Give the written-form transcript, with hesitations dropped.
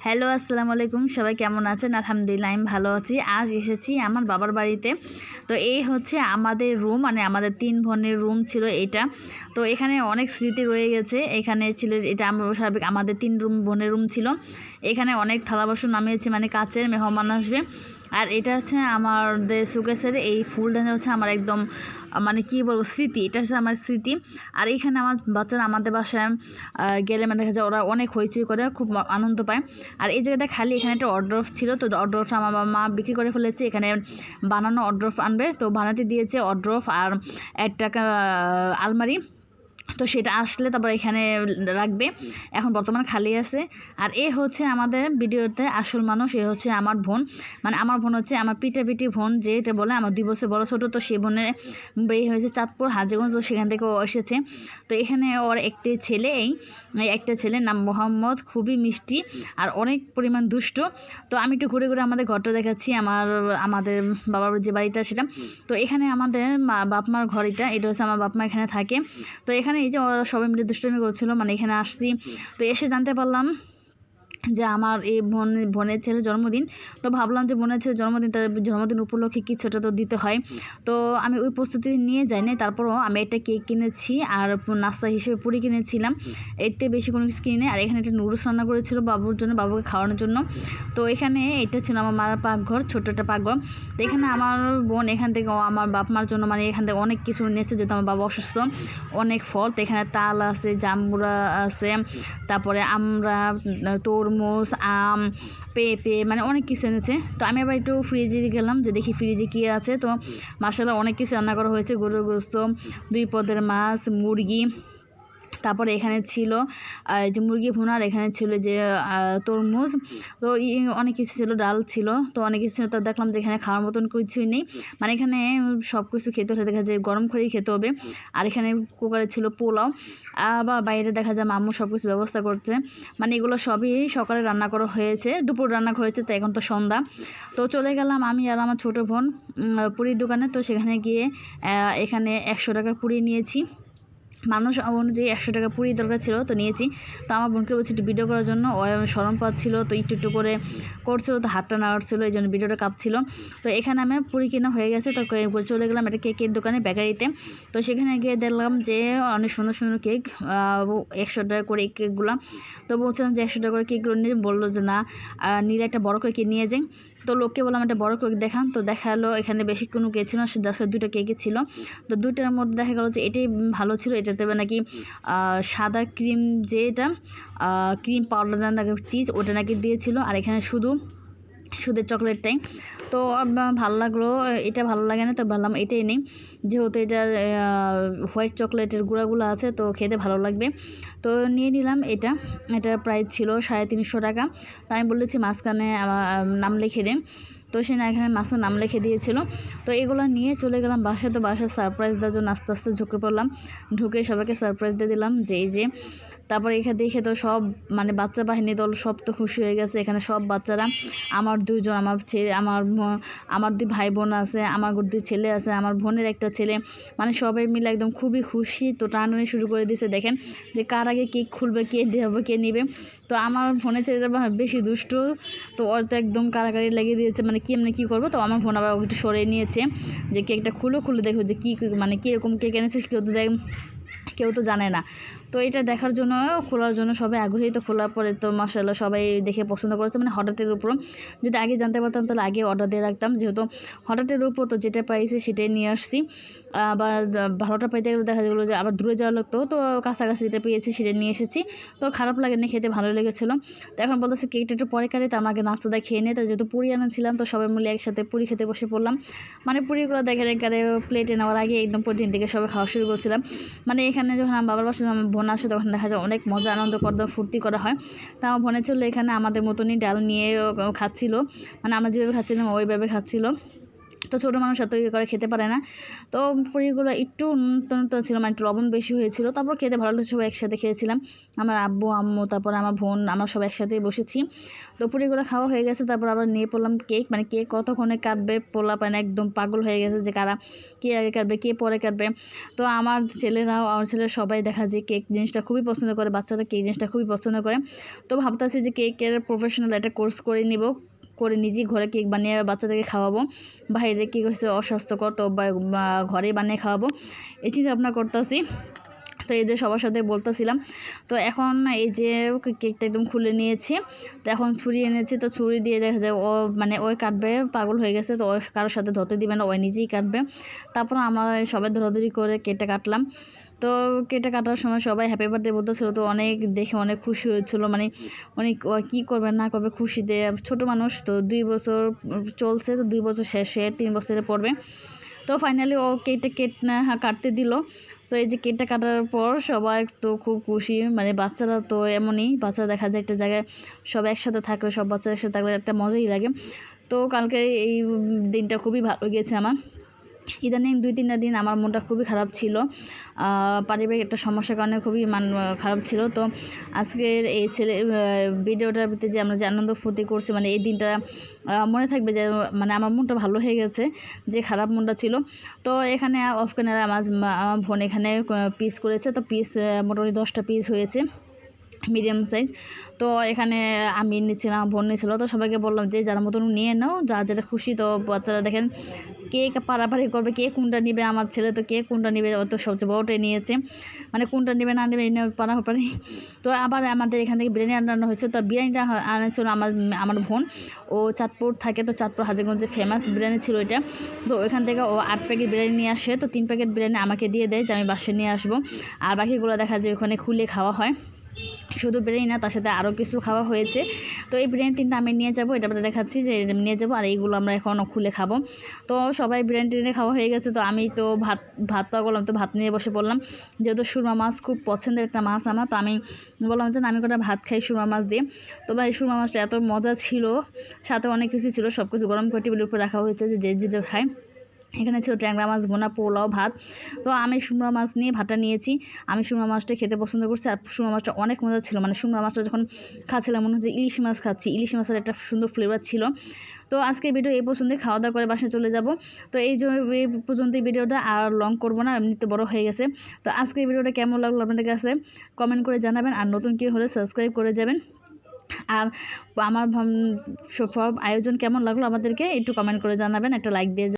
Hello, আসসালামু আলাইকুম। সবাই কেমন আছেন? আলহামদুলিল্লাহ আমি ভালো আছি। আজ এসেছি আমার বাবার বাড়িতে। তো এই হচ্ছে আমাদের রুম, মানে আমাদের ৩ বোনের রুম ছিল এটা। তো এখানে অনেক স্মৃতি রয়ে গেছে। এখানে ছিল এটা আমরা স্বাভাবিক আমাদের ৩ বোনের রুম ছিল। এখানে অনেক থালা বাসন নামিয়েছি, মানে কাচের মেহমান আসবে। আর এটা হচ্ছে আমাদের শোকেসের এই ফুলদানি হচ্ছে আমার একদম মানে কী বলবো স্মৃতি। এটা হচ্ছে আমার স্মৃতি। আর এখানে আমার বাচ্চারা আমাদের বাসায় গেলে মানে দেখা যায় ওরা অনেক হইচই করে, খুব আনন্দ পায়। আর এই জায়গাটা খালি, এখানে একটা অর্ডার ছিল, তো অর্ডারটা আমার মা বিক্রি করে ফেলেছে। এখানে বানানো অর্ডার আনবে, তো বানাতে দিয়েছে অর্ডার আর একটা আলমারি। তো সেটা আসলে তারপর এখানে রাখবে। এখন বর্তমানে খালি আছে। আর এ হচ্ছে আমাদের ভিডিওতে আসল মানুষ। এ হচ্ছে আমার বোন, মানে আমার বোন হচ্ছে আমার পিটাপিটি বোন, যেটা বলে আমার 2 বছর বড় ছোটো। তো সে বোনের বিয়ে হয়েছে চাঁদপুর হাজীগঞ্জ, তো সেখান থেকে ও এসেছে। তো এখানে ওর একটি ছেলে, একটা ছেলের নাম মোহাম্মদ, খুবই মিষ্টি আর অনেক পরিমাণ দুষ্ট। তো আমি একটু ঘুরে ঘুরে আমাদের ঘরটা দেখাচ্ছি, আমাদের বাবার যে বাড়িটা সেটা। তো এখানে আমাদের বাপ মার ঘর, এটা হচ্ছে আমার বাপ মা এখানে থাকে। তো এখানে এই যে ওরা সবাই মিলে দুষ্টামি করছিল, মানে এখানে আসছি। তো এসে জানতে পারলাম যে আমার এই বোনের ছেলের জন্মদিন। তো ভাবলাম যে বোনের ছেলের জন্মদিন, তার জন্মদিন উপলক্ষে কিছুটা তো দিতে হয়। তো আমি ওই প্রস্তুতি নিয়ে যাইনি, তারপরও আমি একটা কেক কিনেছি আর নাস্তা হিসেবে পুরি কিনেছিলাম। এতে বেশি কোনো কিছু কিনে। আর এখানে একটা নুডলস রান্না করেছিল বাবুর জন্য, বাবুকে খাওয়ানোর জন্য। তো এখানে এটা ছিল আমার মার পাকঘর, ছোট্ট একটা পাকঘর। তো এখানে আমার বোন এখান থেকে আমার বাপ মার জন্য মানে এখান থেকে অনেক কিছু নিয়েছে, যেহেতু আমার বাবা অসুস্থ। অনেক ফল, তো এখানে তাল আছে, জাম্বুরা আছে, তারপরে আমরা তরমুজ, আম, পেঁপে, মানে অনেক কিছু এনেছে। তো আমি আবার একটু ফ্রিজে গেলাম যে দেখি ফ্রিজে কী আছে। তো মাশাআল্লাহ অনেক কিছু রান্না করা হয়েছে, গরুর গোশত, 2 পদের মাছ, মুরগি। তারপরে এখানে ছিল যে মুরগি ভুনা, আর এখানে ছিল যে তরমুজ। তো অনেক কিছু ছিল, ডাল ছিল, তো অনেক কিছু ছিল। তো দেখলাম যে এখানে খাওয়ার মতন কিছুই নেই, মানে এখানে সব কিছু খেতে হলে দেখা যায় গরম করেই খেতে হবে। আর এখানে কুকারে ছিল পোলাও, আবার বাইরে দেখা যায় মাম্মু সব কিছু ব্যবস্থা করছে। মানে এগুলো সবই সকালে রান্না করা হয়েছে, দুপুর রান্না হয়েছে, তো এখন তো সন্ধ্যা। তো চলে গেলাম আমি আর আমার ছোটো বোন পুরীর দোকানে। তো সেখানে গিয়ে এখানে 100 টাকার পুরি নিয়েছি। মানুষ অনুযায়ী 100 টাকা পুরি দরকার ছিল, তো নিয়েছি। তো আমার বোনকে বলছি একটু ভিডিও করার জন্য, ও শরম পাচ্ছিল, তো একটু করে করছিল, তো হাতটা নাড়ছিল, এই জন্য ভিডিওটা কাঁপছিল। তো এখানে আমার পুরি কেনা হয়ে গেছে। তো চলে গেলাম একটা কেকের দোকানে, বেকারিতে। তো সেখানে গিয়ে দেখলাম যে অনেক সুন্দর সুন্দর কেক, 100 টাকা করে এই কেকগুলো। তো বলছিলাম যে 100 টাকা করে কেকগুলো নিয়ে, বললো যে না, নিলে একটা বড় কেক নিয়ে যাই। তো লোককে বললাম একটা বড় কেক দেখান, তো দেখালো এখানে বেশি কোনো কেক ছিল না, জাস্ট 2টা কেকই ছিল। তো 2টার মধ্যে দেখা গেলো যে এটাই ভালো ছিল, এটাতে নাকি সাদা ক্রিম, যে এটা ক্রিম পাউডার নাকি চিজ, ওটা নাকি দিয়েছিল। আর এখানে শুধু চকলেটটাই। তো ভালো লাগলো, এটা ভালো লাগে না, তো ভাবলাম এটাই নেই, যেহেতু এটা হোয়াইট চকলেটের গুঁড়াগুলো আছে, তো খেতে ভালো লাগবে। তো নিয়ে নিলাম এটা। এটার প্রাইস ছিল 350 টাকা। তো আমি বলেছি মাঝখানে নাম লিখে দিন, তো সে না এখানে মাছের নাম লিখে দিয়েছিল। তো এগুলো নিয়ে চলে গেলাম বাসায়। তো বাসায় সারপ্রাইজ দেওয়ার জন্য আস্তে আস্তে ঝুঁকে পড়লাম, ঢুকে সবাইকে সারপ্রাইজ দিয়ে দিলাম যে এই যে। তারপরে এখানে দেখে তো সব মানে বাচ্চা বাহিনী দল সব তো খুশি হয়ে গেছে। এখানে সব বাচ্চারা, আমার 2জন, আমার ছেলে, আমার 2 ভাই বোন আছে, আমার 2 ছেলে আছে, আমার বোনের একটা ছেলে, মানে সবাই মিলে একদম খুবই খুশি। তো টানাটানি শুরু করে দিয়েছে, দেখেন যে কার আগে কেক খুলবে, কে দেবে, কে নেবে। তো আমার বোনের ছেলেটা বেশি দুষ্ট, তো ওর তো একদম কারাকারি লেগে দিয়েছে, মানে কী করবো। তো আমার বোন আবার একটু সরে নিয়েছে যে কেকটা খুলে দেখো যে কী, মানে কীরকম কেক এনেছে, কেউ তো জানে না। তো এটা দেখার জন্য, খোলার জন্য সবাই আগ্রহী। তো খোলার পরে তো মাশাআল্লাহ সবাই দেখে পছন্দ করেছে, মানে হঠাৎের উপর। যদি আগে জানতে পারতাম তাহলে আগে অর্ডার দিয়ে রাখতাম, যেহেতু হঠাৎের উপর তো যেটা পাইছি সেটাই নিয়ে আসছি। আবার ভালোটা পাইতে গেলে দেখা গেলো যে আবার দূরে যাওয়া লাগতো, তো কাছাকাছি যেটা পেয়েছি সেটা নিয়ে এসেছি। তো খারাপ লাগেনি, খেতে ভালো লেগেছিলো। তো এখন বলতেছে কেকটা একটু পরে কাটে, তো আমাকে নাস্তাটা খেয়ে নিয়ে, তো যেহেতু পুরি আনাছিলাম, তো সবাই মিলে একসাথে পুরি খেতে বসে পড়লাম। মানে পুরিগুলো দেখেন একেবারে প্লেটে নেওয়ার আগে একদম প্রতিদিন থেকে সবাই খাওয়া শুরু করছিলাম। মানে এখানে যখন আমার বাবার বাসায় আমার বোন আসে, তখন দেখা যায় অনেক মজা আনন্দ করতে ফুর্তি করা হয়। তা আমার বোনের ছিল এখানে আমাদের মতনই ডাল নিয়ে খাচ্ছিল, মানে আমরা যেভাবে খাচ্ছিলাম ওইভাবে খাচ্ছিল। তো ছোটো মানুষ এত ইয়ে করে খেতে পারে না। তো পুরিগুলো একটু নতুন ছিল, মানে একটু লবণ বেশি হয়েছিল, তারপর খেতে ভালো লাগছে, সবাই একসাথে খেয়েছিলাম। আমার আব্বু আম্মু তারপর আমার বোন, আমরা সবাই একসাথেই বসেছি। তো পুরিগুলো খাওয়া হয়ে গেছে, তারপর আবার নিয়ে পড়লাম কেক, মানে কেক কতক্ষণে কাটবে পোলাপান একদম পাগল হয়ে গেছে যে কারা কে আগে কাটবে কে পরে কাটবে। তো আমার ছেলেরাও, আমার ছেলের সবাই দেখা যায় কেক জিনিসটা খুবই পছন্দ করে, বাচ্চারা কেক জিনিসটা খুবই পছন্দ করে। তো ভাবতেছি যে কেকের প্রফেশনাল একটা কোর্স করে নিব, করে নিজেই ঘরে কেক বানিয়ে বাচ্চাদেরকে খাওয়াবো। বাইরে কী করছে অস্বাস্থ্যকর, তো ঘরে বানিয়ে খাওয়াবো, এই চিন্তা ভাবনা করতেছি। তো এদের সবার সাথে বলতেছিলাম। তো এখন এই যে কেকটা একদম খুলে নিয়েছি, তো এখন ছুরি এনেছি, তো ছুরি দিয়ে দেখা যায় ও মানে ওই কাটবে, পাগল হয়ে গেছে, তো ওই কারোর সাথে ধরতে দিবে না, ওই নিজেই কাটবে। তারপর আমরা সবাই ধরাধরি করে কেকটা কাটলাম। তো কেকটা কাটার সময় সবাই হ্যাপি বার্থডে বলতেছিল, তো অনেক দেখে অনেক খুশি হয়েছিল, মানে অনেক কী করবে না করবে খুশিতে। ছোট মানুষ তো 2 বছর চলছে, তো 2 বছর শেষে 3 বছরে পড়বে। তো ফাইনালি ও কেকটা কাটতে দিল। তো এই যে কেকটা কাটার পর সবাই তো খুব খুশি, মানে বাচ্চারা তো এমনই, বাচ্চারা দেখা যায় একটা জায়গায় সব একসাথে থাকলে, সব বাচ্চারা একসাথে থাকলে একটা মজাই লাগে। তো কালকে এই দিনটা খুবই ভালো গিয়েছে আমার। ইদানিং 2-3টা দিন আমার মনটা খুবই খারাপ ছিল, পারিবারিক একটা সমস্যার কারণে খুবই খারাপ ছিল। তো আজকের এই ভিডিওটার ভিতরে যে আমরা যে আনন্দ ফুর্তি করছি, মানে এই দিনটা মনে থাকবে যে মানে আমার মনটা ভালো হয়ে গেছে, যে খারাপ মনটা ছিল। তো এখানে অফ ক্যামেরা আমার বোন এখানে পিস করেছে, তো পিস মোটামুটি 10টা পিস হয়েছে, মিডিয়াম সাইজ। তো এখানে আমি নিচ্ছিলাম, বোন নিচ্ছিল, তো সবাইকে বললাম যে যার মতন নিয়ে নাও, যা যেটা খুশি। তো বাচ্চারা দেখেন কেক পাড়াপাড়ি করবে, কে কোনটা নিবে, আমার ছেলে তো কে কোনটা নিবে, ও তো সবচেয়ে বড়টাই নিয়েছে, মানে কোনটা নেবে না নেবে এই নিয়ে পাড়াপাড়ি। তো আবার আমাদের এখান থেকে বিরিয়ানি আনানো হয়েছে, তো বিরিয়ানিটা আনাচ্ছিল আমার বোন, ও চাঁদপুর থাকে, তো চাঁদপুর হাজীগঞ্জে ফেমাস বিরিয়ানি ছিল এটা। তো ওইখান থেকে ও 8 প্যাকেট বিরিয়ানি নিয়ে আসে, তো 3 প্যাকেট বিরিয়ানি আমাকে দিয়ে দেয় যে আমি বাসায় নিয়ে আসবো, আর বাকিগুলো দেখা যায় ওখানে খুলে খাওয়া হয়। শুধু বিরিয়ানি না, তার সাথে আরও কিছু খাওয়া হয়েছে। তো এই বিরিয়ানি 3টা আমি নিয়ে যাবো, এটা দেখাচ্ছি যে নিয়ে যাবো, আর এইগুলো আমরা এখন খুলে খাবো। তো সবাই বিরিয়ানি টিরিয়ানি খাওয়া হয়ে গেছে, তো আমি তো ভাত পাওয়া করলাম, তো ভাত নিয়ে বসে পড়লাম। যেহেতু সুরমা মাছ খুব পছন্দের একটা মাছ আমার, তো আমি বললাম যে আমি কটা ভাত খাই সুরমা মাছ দিয়ে। তো ভাই সুরমা মাছটা এত মজা ছিল, সাথে অনেক কিছু ছিল, সব কিছু গরম করে টেবিলের উপর রাখা হয়েছে যে যেটা খায়। এখানে ছিল ট্যাংরা মাছ বোনা, পোলাও, ভাত। তো আমি সুরমা মাছ নিয়ে ভাতটা নিয়েছি, আমি সুরমা মাছটা খেতে পছন্দ করছি, আর সুরমা মাছটা অনেক মজা ছিল, মানে সুরমা মাছটা যখন খাচ্ছিলাম মনে হচ্ছে ইলিশ মাছ খাচ্ছি, ইলিশ মাছের একটা সুন্দর ফ্লেভার ছিল। তো আজকে ভিডিও এই পর্যন্ত, খাওয়া দাওয়া করে বাসায় চলে যাব। তো এই পর্যন্ত ভিডিওটা আর লং করবো না, এমনিতে বড় হয়ে গেছে। তো আজকে ভিডিওটা কেমন লাগলো আপনাদের কাছে কমেন্ট করে জানাবেন, আর নতুন কেউ হলে সাবস্ক্রাইব করে যাবেন। আর আমার সব আয়োজন কেমন লাগলো আমাদেরকে একটু কমেন্ট করে জানাবেন, একটা লাইক দিয়ে